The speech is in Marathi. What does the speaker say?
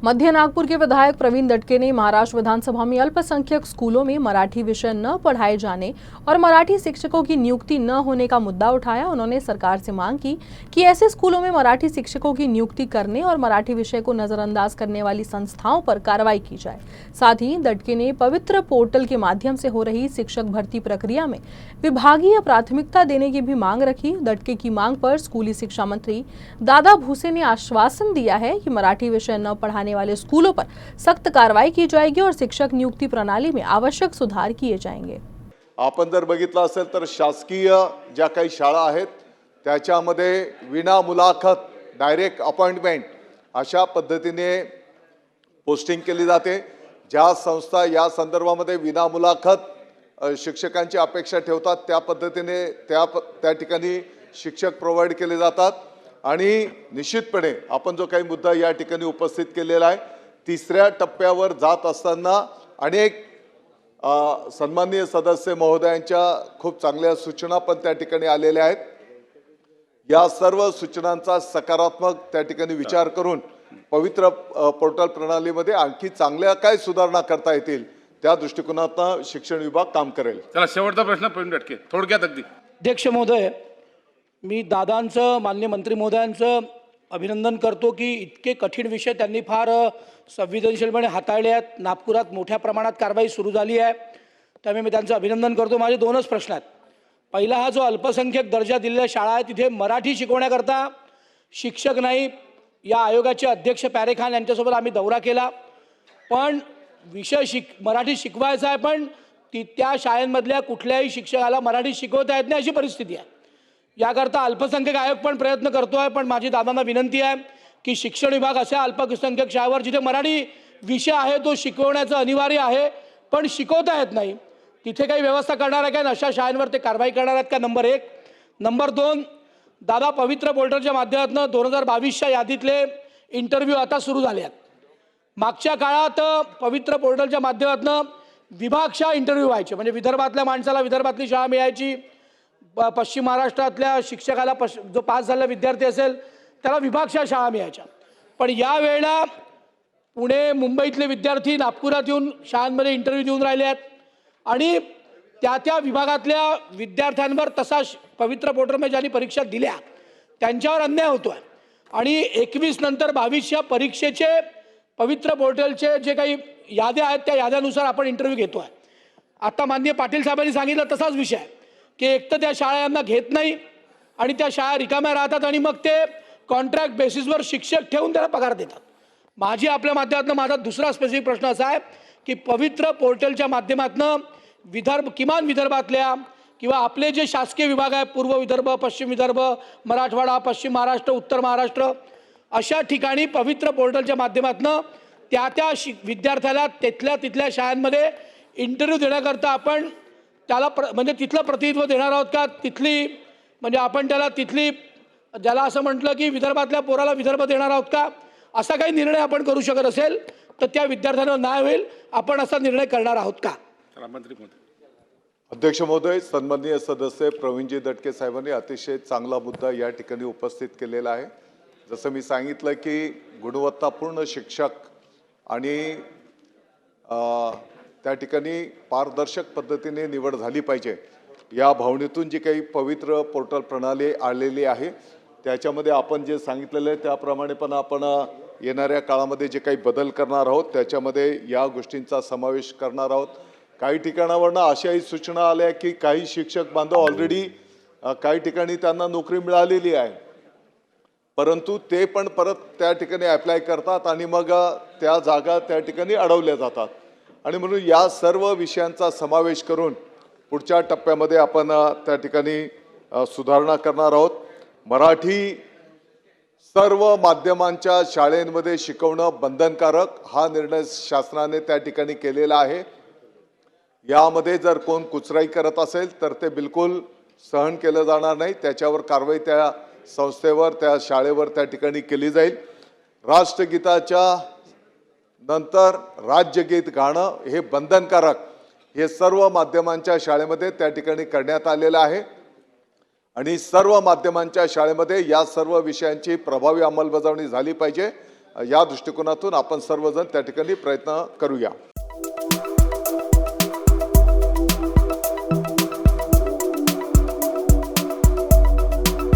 मध्य नागपुर के विधायक प्रवीण दटके ने महाराष्ट्र विधानसभा में अल्पसंख्यक स्कूलों में मराठी विषय न पढ़ाए जाने और मराठी शिक्षकों की नियुक्ति न होने का मुद्दा उठाया। उन्होंने सरकार से मांग की कि ऐसे स्कूलों में मराठी शिक्षकों की नियुक्ति करने और मराठी विषय को नजरअंदाज करने वाली संस्थाओं पर कार्रवाई की जाए। साथ ही दटके ने पवित्र पोर्टल के माध्यम से हो रही शिक्षक भर्ती प्रक्रिया में विभागीय प्राथमिकता देने की भी मांग रखी। दटके की मांग पर स्कूली शिक्षा मंत्री दादा भुसे ने आश्वासन दिया है कि मराठी विषय न पढ़ाने वाले स्कूलों पर सख्त कार्रवाई की जाएगी और शिक्षक नियुक्ती प्रणाली में आवश्यक सुधार किए जाएंगे। आपण जर बघितलं असेल तर शासकीय ज्या काही शाळा आहेत त्याच्यामध्ये विना मुलाखत डायरेक्ट अपॉइंटमेंट अशा पद्धतीने पोस्टिंग केली जाते। ज्या संस्था या संदर्भामध्ये विना मुलाखत शिक्षकांची अपेक्षा ठेवतात त्या पद्धतीने त्या ठिकाणी शिक्षक प्रोवाइड केले जातात। आणि निश्चितपणे आपण जो काही मुद्दा या ठिकाणी उपस्थित केलेला आहे तिसऱ्या टप्प्यावर जात असताना अनेक सन्माननीय सदस्य महोदयांच्या खूप चांगल्या सूचना पण त्या ठिकाणी आलेल्या आहेत। या सर्व सूचनांचा सकारात्मक त्या ठिकाणी विचार करून पवित्र पोर्टल प्रणालीमध्ये आणखी चांगल्या काय सुधारणा करता येतील त्या दृष्टिकोनातून शिक्षण विभाग काम करेल। चला शेवटचा प्रश्न प्रवीण दटके थोडक्यात अगदी। अध्यक्ष महोदय, मी दादांचं मान्य मंत्री महोदयांचं अभिनंदन करतो की इतके कठीण विषय त्यांनी फार संवेदनशीलपणे हाताळले आहेत। नागपुरात मोठ्या प्रमाणात कारवाई सुरू झाली आहे, त्यामुळे मी त्यांचं अभिनंदन करतो। माझे दोनच प्रश्न आहेत। पहिला, हा जो अल्पसंख्यक दर्जा दिलेल्या शाळा आहे तिथे मराठी शिकवण्याकरता शिक्षक नाही। या आयोगाचे अध्यक्ष पॅरेखान यांच्यासोबत आम्ही दौरा केला, पण विषय मराठी शिकवायचा आहे, पण त्या शाळांमधल्या कुठल्याही शिक्षकाला मराठी शिकवता येत नाही अशी परिस्थिती आहे। याकरता अल्पसंख्याक आयोग पण प्रयत्न करतो आहे, पण माझी दादांना विनंती आहे की शिक्षण विभाग अशा अल्पसंख्याक शाळेवर जिथे मराठी विषय आहे तो शिकवण्याचं अनिवार्य आहे पण शिकवता येत नाही तिथे काही व्यवस्था करणार आहे का, अशा शाळांवर ते कारवाई करणार आहेत का, नंबर 1। नंबर 2, दादा पवित्र पोर्टलच्या माध्यमातून 2022च्या यादीतले इंटरव्ह्यू आता सुरू झाले आहेत। मागच्या काळात पवित्र पोर्टलच्या माध्यमातून विभागशा इंटरव्ह्यू व्हायचे, म्हणजे विदर्भातल्या माणसाला विदर्भातली शाळा मिळायची, पश्चिम महाराष्ट्रातल्या शिक्षकाला जो पास झालेला विद्यार्थी असेल त्याला विभागशा शाळा मिळायच्या। पण यावेळेला पुणे मुंबईतले विद्यार्थी नागपुरात येऊन शाळांमध्ये इंटरव्ह्यू देऊन राहिले आहेत आणि त्या विभागातल्या विद्यार्थ्यांवर तसा पवित्र पोर्टलमध्ये ज्यांनी परीक्षा दिल्या त्यांच्यावर अन्याय होतो आहे। आणि 21 नंतर 22 या परीक्षेचे पवित्र पोर्टलचे जे काही याद्या आहेत त्या याद्यानुसार आपण इंटरव्ह्यू घेतो आहे। आता माननीय पाटील साहेबांनी सांगितलं तसाच विषय आहे की एक तर त्या शाळा यांना घेत नाही आणि त्या शाळा रिकाम्या राहतात आणि मग ते कॉन्ट्रॅक्ट बेसिसवर शिक्षक ठेवून त्याला पगार देतात। माझी आपल्या माध्यमातून माझा दुसरा स्पेसिफिक प्रश्न असा आहे की पवित्र पोर्टलच्या माध्यमातून किमान विदर्भातल्या किंवा आपले जे शासकीय विभाग आहे पूर्व विदर्भ, पश्चिम विदर्भ, मराठवाडा, पश्चिम महाराष्ट्र, उत्तर महाराष्ट्र अशा ठिकाणी पवित्र पोर्टलच्या माध्यमातून त्या विद्यार्थ्याला तिथल्या शाळांमध्ये इंटरव्ह्यू देण्याकरता आपण त्याला म्हणजे तिथलं प्रतिनिधित्व देणार आहोत का, तिथली म्हणजे आपण त्याला तिथली ज्याला असं म्हटलं की विदर्भातल्या पोराला विदर्भ देणार आहोत का, असा काही निर्णय आपण करू शकत असेल तर त्या विद्यार्थ्यांना न्याय होईल, आपण असा निर्णय करणार आहोत का। अध्यक्ष महोदय, सन्माननीय सदस्य प्रवीणजी दटके साहेबांनी अतिशय चांगला मुद्दा या ठिकाणी उपस्थित केलेला आहे। जसं मी सांगितलं की गुणवत्तापूर्ण शिक्षक आणि त्या ठिकाणी पारदर्शक पद्धतीने निवड झाली पाहिजे या भावनेतून जी काही पवित्र पोर्टल प्रणाली आलेली आहे त्याच्यामध्ये आपण जे सांगितलेलं आहे त्याप्रमाणे पण आपण येणाऱ्या काळामध्ये जे काही बदल करणार आहोत त्याच्यामध्ये या गोष्टींचा समावेश करणार आहोत। काही ठिकाणावरून अशाही सूचना आल्या की काही शिक्षक बांधव ऑलरेडी काही ठिकाणी त्यांना नोकरी मिळालेली आहे, परंतु ते पण परत त्या ठिकाणी अप्लाय करतात आणि मग त्या जागा त्या ठिकाणी अडवल्या जातात। आणि म्हणून या सर्व विषयांचा समावेश करून पुढच्या टप्प्यामध्ये आपण त्या ठिकाणी सुधारणा करणार आहोत। मराठी सर्व माध्यमांच्या शाळेंमध्ये शिकवणं बंधनकारक हा निर्णय शासनाने त्या ठिकाणी केलेला आहे। यामध्ये जर कोण कुचराई करत असेल तर ते बिलकुल सहन केलं जाणार नाही, त्याच्यावर कारवाई त्या संस्थेवर त्या शाळेवर त्या ठिकाणी केली जाईल। राष्ट्रगीताच्या नंतर राज्यगीत गाणं हे बंधनकारक हे सर्व माध्यमांच्या शाळेमध्ये त्या ठिकाणी करण्यात आलेलं आहे आणि सर्व माध्यमांच्या शाळेमध्ये या सर्व विषयांची प्रभावी अंमलबजावणी झाली पाहिजे। या दृष्टिकोनातून आपण सर्वजण त्या ठिकाणी प्रयत्न करूया.